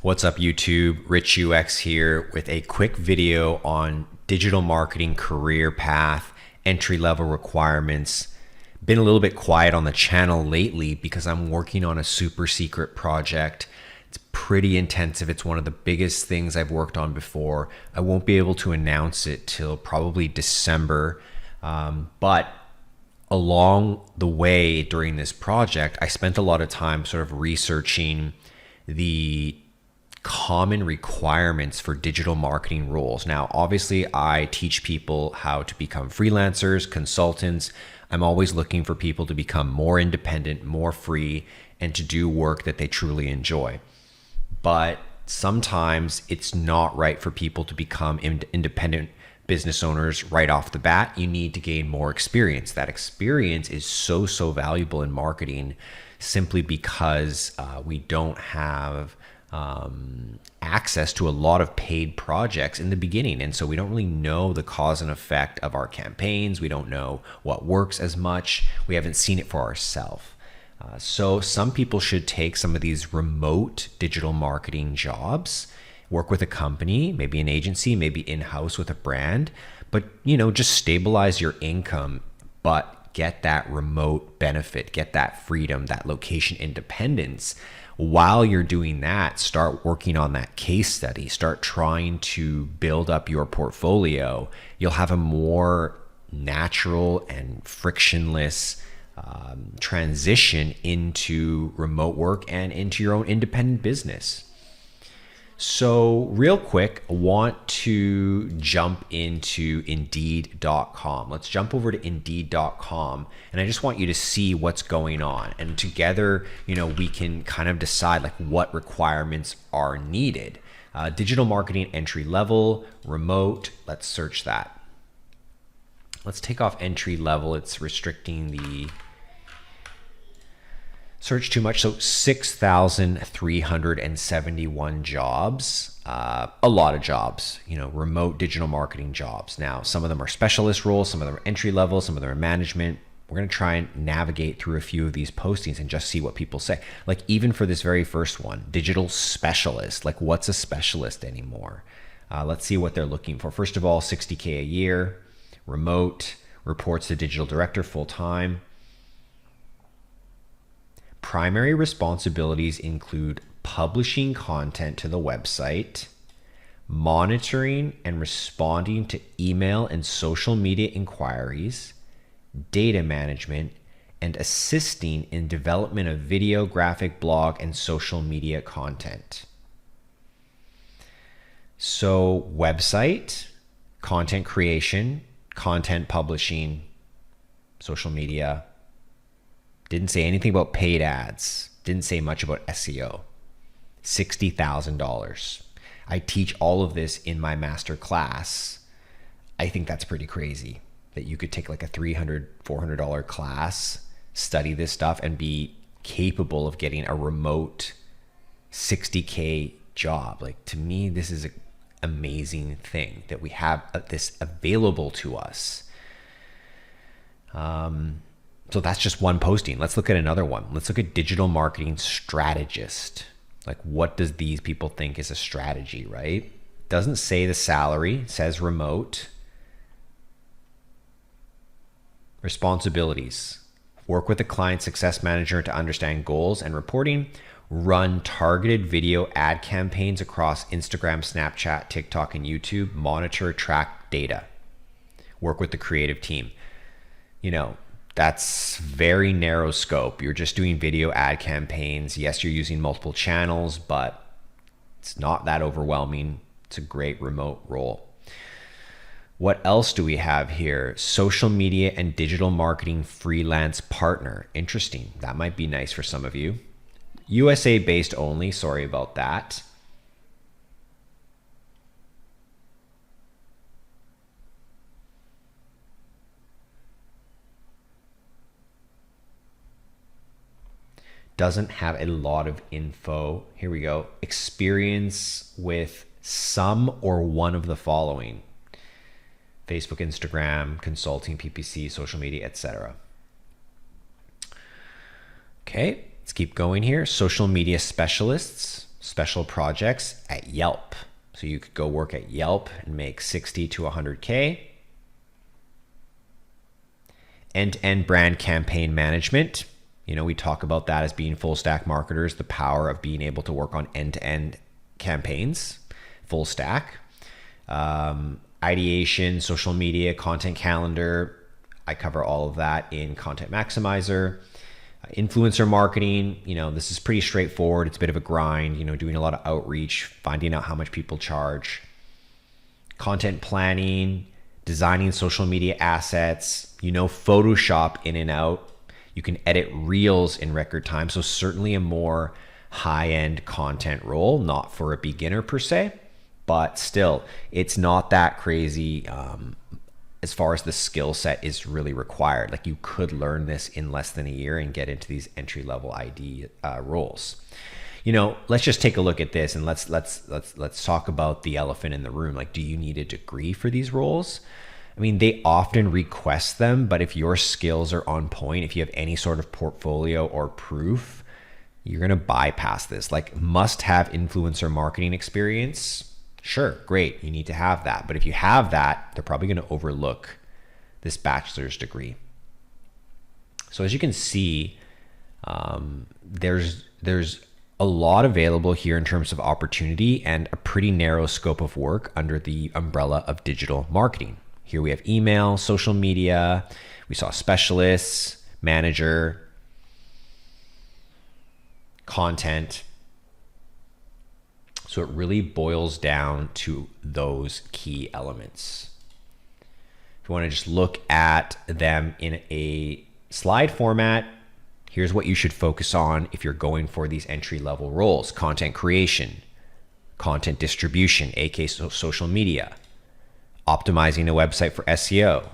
What's up YouTube? Rich UX here with a quick video on digital marketing career path, entry-level requirements. Been a little bit quiet on the channel lately because I'm working on a super secret project. It's pretty intensive. It's one of the biggest things I've worked on before. I won't be able to announce it till probably December, but along the way during this project, I spent a lot of time sort of researching the common requirements for digital marketing roles. Now, obviously, I teach people how to become freelancers, consultants. I'm always looking for people to become more independent, more free, and to do work that they truly enjoy. But sometimes it's not right for people to become independent business owners right off the bat. You need to gain more experience. That experience is so valuable in marketing simply because we don't have access to a lot of paid projects in the beginning. And so we don't really know the cause and effect of our campaigns. We don't know what works as much. We haven't seen it for ourselves. So some people should take some of these remote digital marketing jobs, work with a company, maybe an agency, maybe in-house with a brand, but just stabilize your income, but get that remote benefit, get that freedom, that location independence. While you're doing that, start working on that case study, start trying to build up your portfolio. You'll have a more natural and frictionless transition into remote work and into your own independent business. So real quick, I want to jump into Indeed.com. Let's jump over to Indeed.com, and I just want you to see what's going on. And together, we can kind of decide like what requirements are needed. Digital marketing entry level, remote. Let's search that. Let's take off entry level. It's restricting the search too much. So 6,371 jobs, a lot of jobs, remote digital marketing jobs. Now, some of them are specialist roles, some of them are entry level, some of them are management. We're going to try and navigate through a few of these postings and just see what people say. Like even for this very first one, digital specialist, like what's a specialist anymore? Let's see what they're looking for. First of all, 60K a year, remote, reports to digital director full-time. Primary responsibilities include publishing content to the website, monitoring and responding to email and social media inquiries, data management, and assisting in development of video, graphic, blog, and social media content. So website, content creation, content publishing, social media. Didn't say anything about paid ads. Didn't say much about SEO. $60,000. I teach all of this in my Masterclass. I think that's pretty crazy that you could take like a $300, $400 class, study this stuff, and be capable of getting a remote 60K job. Like to me, this is an amazing thing that we have this available to us. So that's just one posting. Let's look at another one. Let's look at digital marketing strategist. Like what does these people think is a strategy, right? Doesn't say the salary, says remote. Responsibilities. Work with the client success manager to understand goals and reporting. Run targeted video ad campaigns across Instagram, Snapchat, TikTok, and YouTube. Monitor, track data. Work with the creative team. That's very narrow scope. You're just doing video ad campaigns. Yes, you're using multiple channels, but it's not that overwhelming. It's a great remote role. What else do we have here? Social media and digital marketing freelance partner. Interesting. That might be nice for some of you. USA based only. Sorry about that. Doesn't have a lot of info. Here we go. Experience with some or one of the following: Facebook, Instagram, consulting, PPC, social media, etc. Okay, let's keep going here. Social media specialists. special projects at Yelp. So you could go work at Yelp and make 60 to 100K. End-to-end brand campaign management. You know, we talk about that as being full stack marketers, the power of being able to work on end-to-end campaigns, full stack. Ideation, social media, content calendar. I cover all of that in Content Maximizer. Influencer marketing, you know, this is pretty straightforward. It's a bit of a grind, you know, doing a lot of outreach, finding out how much people charge. Content planning, designing social media assets, you know, Photoshop in and out. You can edit reels in record time. So certainly a more high-end content role, not for a beginner per se, but still it's not that crazy as far as the skill set is really required. Like you could learn this in less than a year and get into these entry-level ID roles. You know, let's just take a look at this and let's talk about the elephant in the room. Like, do you need a degree for these roles? I mean, they often request them, but if your skills are on point, if you have any sort of portfolio or proof, you're gonna bypass this. Like, must have influencer marketing experience. Sure, great, you need to have that. But if you have that, they're probably gonna overlook this bachelor's degree. So as you can see, there's a lot available here in terms of opportunity and a pretty narrow scope of work under the umbrella of digital marketing. Here we have email, social media, we saw specialists, manager, content. So it really boils down to those key elements. If you want to just look at them in a slide format, here's what you should focus on if you're going for these entry-level roles: content creation, content distribution, aka social media, optimizing a website for SEO,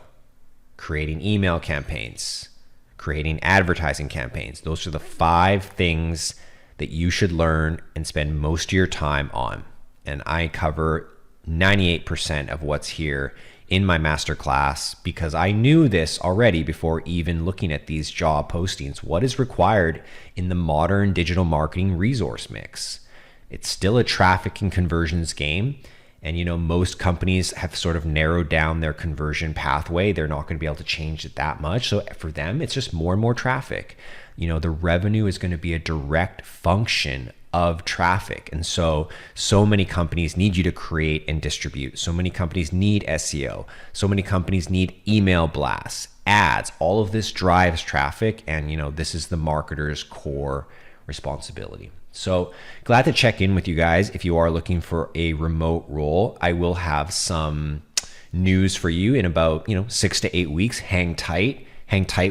creating email campaigns, creating advertising campaigns. Those are the 5 things that you should learn and spend most of your time on. And I cover 98% of what's here in my masterclass because I knew this already before even looking at these job postings. What is required in the modern digital marketing resource mix? It's still a traffic and conversions game. And, you know, most companies have sort of narrowed down their conversion pathway. They're not going to be able to change it that much. So for them, it's just more and more traffic. You know, the revenue is going to be a direct function of traffic. And so many companies need you to create and distribute. So many companies need SEO. So many companies need email blasts, ads. All of this drives traffic. And, you know, this is the marketer's core responsibility. So glad to check in with you guys. If you are looking for a remote role, I will have some news for you in about, 6 to 8 weeks. Hang tight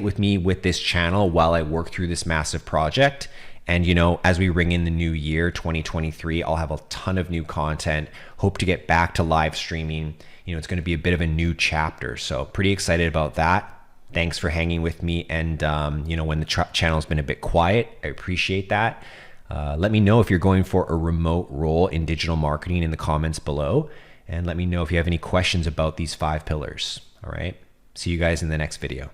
with me with this channel while I work through this massive project. And, as we ring in the new year, 2023, I'll have a ton of new content. Hope to get back to live streaming. It's going to be a bit of a new chapter. So pretty excited about that. Thanks for hanging with me. And, when the channel's been a bit quiet, I appreciate that. Let me know if you're going for a remote role in digital marketing in the comments below. And let me know if you have any questions about these 5 pillars. All right. See you guys in the next video.